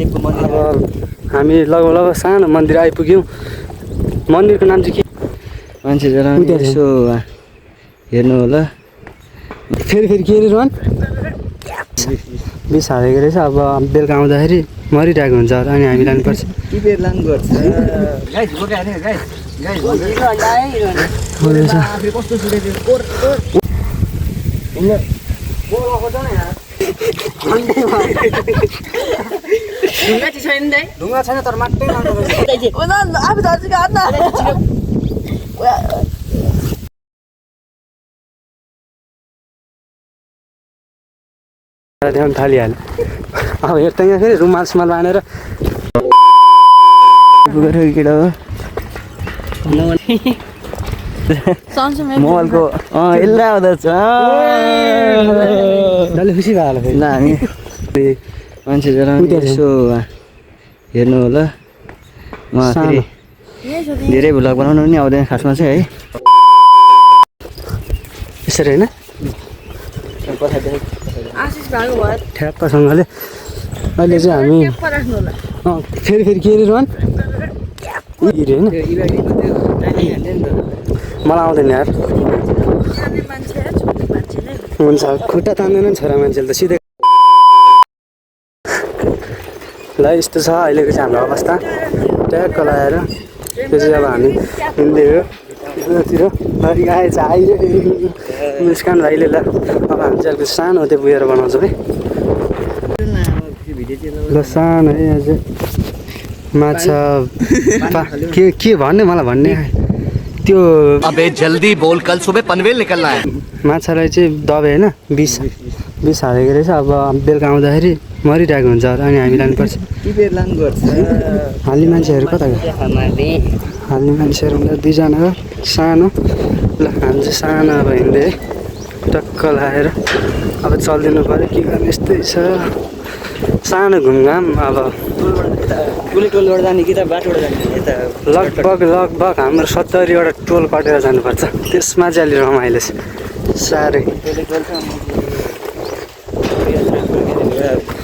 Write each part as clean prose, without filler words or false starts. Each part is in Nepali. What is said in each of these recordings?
महादेवको मन्दिर। अब हामी लगभग सानो मन्दिर आइपुग्यौँ। मन्दिरको नाम चाहिँ के? मान्छे जरा यसो हेर्नु होला। फेरि के अरे रोहन? 20 हालेको रहेछ। अब बेलुका आउँदाखेरि मरिरहेको हुन्छ होला अनि हामी लानुपर्छ। के बेर लानुपर्छ गाइस बोकायो गाइस कस्तो सुरेको ढुङ्गा चाहिँ छैन दाइ? ढुङ्गा छैन तर मात्रै लाँदो रहेछ। ध्यान थालिहाल्यो। अब हेर्दै फेरि रुमाल सुमाल बाँधेर केटा हो मोबाइलको यसलाई आउँदैछ डल्लै खुसी भयो होला फेरि। ल हामी मान्छे जरा यसो हेर्नु होला। फेरि धेरै भ्लग बनाउनु पनि आउँदैन खासमा चाहिँ है। यसरी होइन ठ्याक्कसँगले अहिले चाहिँ हामी फेरि के अरे रोहन? हिरे होइन मलाई आउँदैन यार। हुन्छ खुट्टा तान्दैन छोरा मान्छेले त सिधै। ल यस्तो छ अहिलेको चाहिँ हाम्रो अवस्था। ट्याक्क लगाएर त्यो चाहिँ अब हामी हिँड्दै हो यतातिर आएछ आइयो मुस्कान भाइले। ल अब हामी चाहिँ अलिक सानो त्यो पुगेर बनाउँछौँ है। ल सानो है अझै माछा के भन्ने मलाई भन्ने त्यो। अबे जल्दी बोल कल सुबह पनवेल निकलना है। माछालाई चाहिँ दबाई होइन 20 हालेको रहेछ। अब बेलुका आउँदाखेरि मरिरहेको हुन्छ होला अनि हामी लानुपर्छ। के बेर लानुपर्छ हाल्ने मान्छेहरू कता गयो? हाल्ने मान्छेहरू दुईजना हो सानो। ल हामी चाहिँ सानो अब हिँड्दै है टक्क लगाएर अब चलिदिनु पऱ्यो। के गर्ने यस्तै छ सानो घुमघाम। अब कुनै टोलबाट जाने कि त बाटोबाट जाने यता? लगभग हाम्रो 70वटा टोल कटेर जानुपर्छ। त्यसमा चाहिँ अलि रमाइलो छ साह्रै।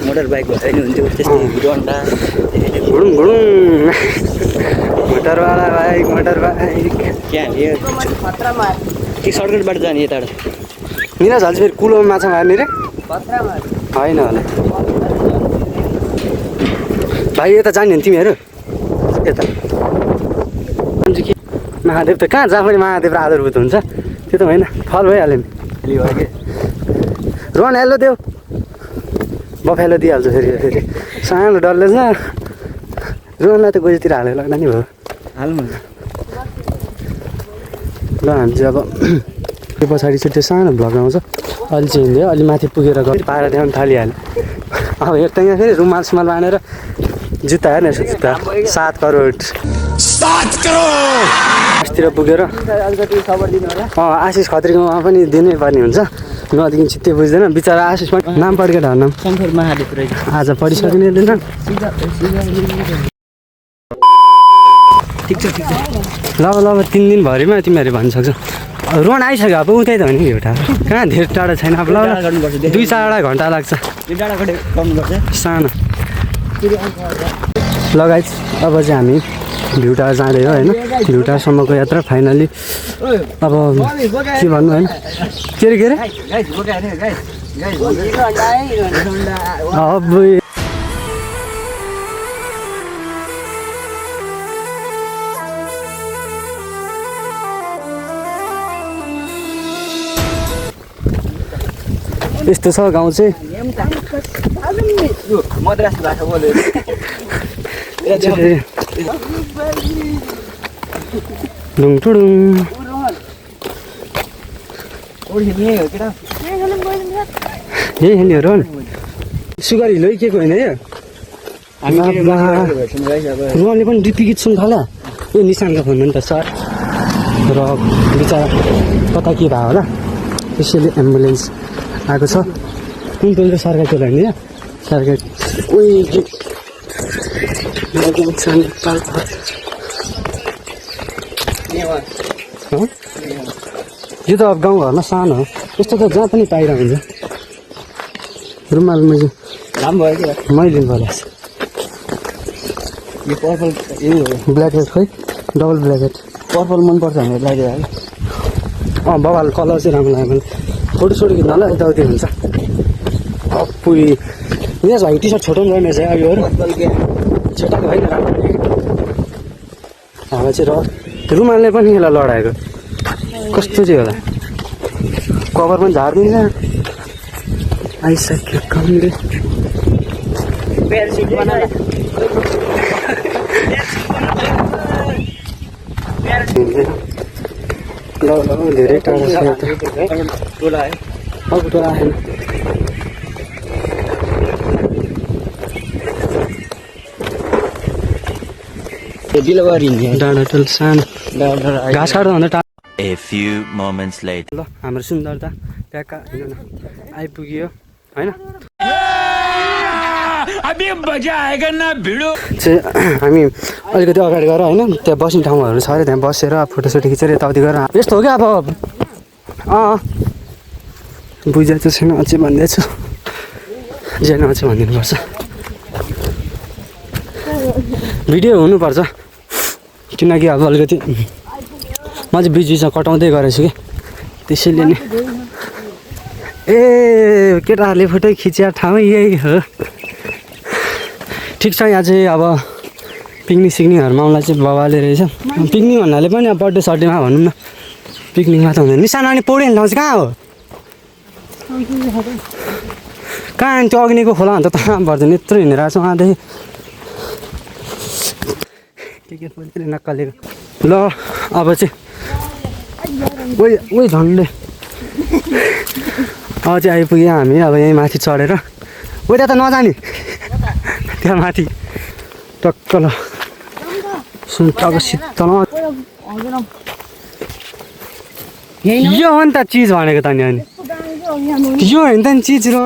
मोटर बाइक भयो नि हुन्थ्यो त्यस्तै हिरोहन्डा घुडुङ मोटरवाला बाइक त्यहाँ कि सर्टकटबाट जाने यताबाट? निरज हाल्छ फेरि कुलोमा माछा मार्ने रे होइन होला भाइ। यता जाने हो तिमीहरू? यता के महादेव त कहाँ जहाँ पनि महादेव र आधारभूत हुन्छ त्यो त होइन। फल भइहाल्यो नि रोहन हेलो देऊ बफेलो दिइहाल्छ फेरि सानो डल्ले छ। रोहनलाई त गोजीतिर हालेर लाग्दा नि भयो हाल्नु। ल हामी चाहिँ अब त्यो पछाडि चाहिँ त्यो सानो भ्लग आउँछ। अलि चाहिँ हिँड्यो अलि माथि पुगेर गयो पारा देखाउनु थालिहाल्यो। अब हेर्दै फेरि रुमाल सुमाल बाँधेर जुत्ता हेर्नु यसो जुत्ता 7 करोड आसतिर पुगेर आशिष खत्रीकोमा पनि दिनै पर्ने हुन्छ। नदेखि चित्तै बुझ्दैन बिचरा आशिष पनि नाम पढ्केट नाम शङ्कर महादेव रहेछ। आज पढिसकिँदैन। ठिक छ ल 3 दिनभरिमा तिमीहरू भन्न सक्छौ। रोन आइसक्यो अब उतै त हो नि एउटा कहाँ धेरै टाढा छैन। अब ल 2-4 घन्टा लाग्छ सानो। लगाइ अब चाहिँ हामी भ्यू टावर जाँदै हो होइन। भ्यू टावरसम्मको यात्रा फाइनली अब के भन्नु होइन के अरे अब यस्तो छ गाउँ चाहिँ। मद्रास भाषा बोल्यो ढुङटुडुङ यही हेर्नेहरू सुगर हिलो के होइन है। रोहनले पनि डिपी गीत सुन्नु थाल्यो। यो निशानको फोन हो नि त सर र बिचरा कता के भयो होला त्यसैले एम्बुलेन्स आएको छ। कुन टोल चाहिँ सरकारी टोल होइन सरकारी यो त अब गाउँघरमा सानो हो यस्तो त जहाँ पनि पाइरहेको हुन्छ। रुमाल मैले राम्रो भयो क्या मैले लिनु पर्छ यो पर्पल यही हो ब्ल्याक हेड खै डबल ब्ल्याक हेड पर्पल मनपर्छ भनेर लाग्यो है अँ बबाल कलर चाहिँ राम्रो लाग्यो भने फोटोसोटो खिच्नलाई यताउति हुन्छ अपुई यहाँ भाइ टी सर्ट छोटो पनि रहेन चाहिँ अब योहरू पर्पल के छोटाको होइन हावा चाहिँ र रुमालले पनि यसलाई लडाएको कस्तो चाहिँ होला कभर पनि झार्दिन्छ आइसक्यो कमले बेडसिट बनाएर ल ल धेरै टाढो छ टोला है अब टोला आएन डिलिभरी डाँडा टोल सानो घाँस काट्दा भन्दा टाढो A few moments later. ल हाम्रो सुन्दरता ट्याक्का हेर्नु न आइपुग्यो होइन चाहिँ हामी अलिकति अगाडि गएर होइन त्यहाँ बस्ने ठाउँहरू छ अरे त्यहाँ बसेर फोटोसोटो खिचेर यताउति गरेर यस्तो हो क्या अब बुझेको छैन अझै भन्दैछु जेन अझै भनिदिनुपर्छ भिडियो हुनुपर्छ किनकि अब अलिकति म चाहिँ बिच बिचमा कटाउँदै गरेछु कि त्यसैले नि ए केटाहरूले फोटो खिचिया ठाउँ यही हो ठिक छ यहाँ चाहिँ अब पिकनिक सिक्निकहरू मामला चाहिँ बबाले रहेछ पिकनिक भन्नाले पनि अब बर्थडे सर्डेमा भनौँ न पिकनिकमा त हुँदैन निसानो अनि पौडी ठाउँ चाहिँ कहाँ हो कहाँ अनि त्यो अग्निको खोला अन्त कहाँ पर्दैन यत्रो हिँडेर आएको छ उहाँदेखि के फोटोले नक्कलेको ल अब चाहिँ ओइ झन्डै अब चाहिँ आइपुग्यो हामी अब यहीँ माथि चढेर ओ त्यहाँ त नजाने त्यहाँ माथि टक्क ल सुन्तको शीतल यो हो नि त चिज भनेको त नि अनि यो होइन त नि चिज र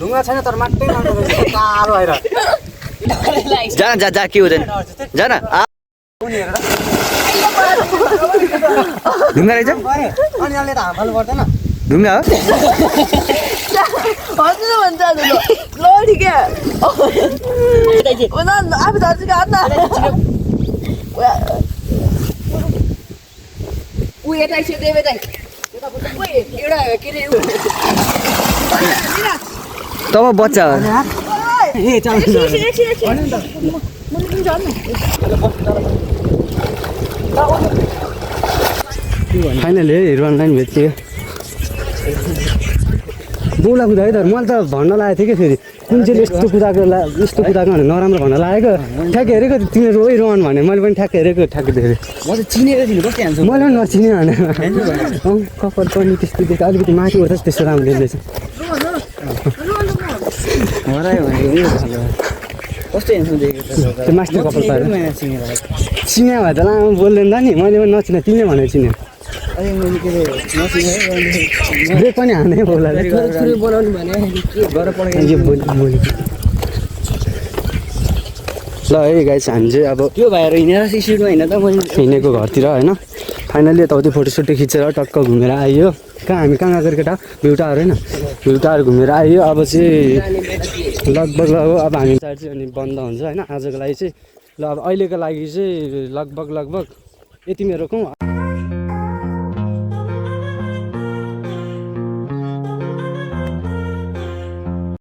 ढुङ्गा छैन तर मात्रै टाढो आएर जा जा जा के हुँदैन जा न ढुङ्गा रहेछ अनि यसले त हाम्फाल्नु पर्दैन ढुङ्गा हो हजुर भन्छ ल ठिक आफू दाजु ऊ यता एउटा के अरे तब बच्चा हो ए चल फाइनली हिरो अनलाइन भेटियो बुला कुदा है त मैले त भन्न लागेको थिएँ कि फेरि कुन चाहिँ यस्तो कुदाएको भनेर नराम्रो भन्न लागेको ठ्याक्कै हेरेको तिमीहरू ओइ रोहन भने मैले पनि ठ्याक्कै हेरेको ठ्याक्कै देखेँ म त चिनेको थिइनँ कस्तो हान्छ मैले पनि नचिने भने कपाल पनि त्यस्तो देख्यो अलिकति माथि उठ्दा त्यस्तो राम्रो देख्दैछ हरायो भने कस्तो हेर्नु देखेको त्यो मास्टर कपाल पाएर चिनेर चिने भए त लामो बोल्दैन त नि मैले पनि नचिने तिमीले भनेर चिने अरे मैले के अरे नचिने ब्रेक पनि हान्दै बोला बनाउनु भने गएर पढेको यो बोली ल है गाइस हामी चाहिँ अब त्यो भएर हिँडेर सिसिडमा हिँड्दा त मैले हिँडेको घरतिर होइन फाइनली यताउति फोटोसोटो खिचेर टक्क घुमेर आइयो कहाँ हामी कहाँ गएको केटा भ्युटाहरू होइन भ्युटाहरू घुमेर आइयो अब चाहिँ लगभग अब हामी चाहिँ अनि बन्द हुन्छ होइन आजको लागि चाहिँ ल अब अहिलेको लागि चाहिँ लगभग यति मेरो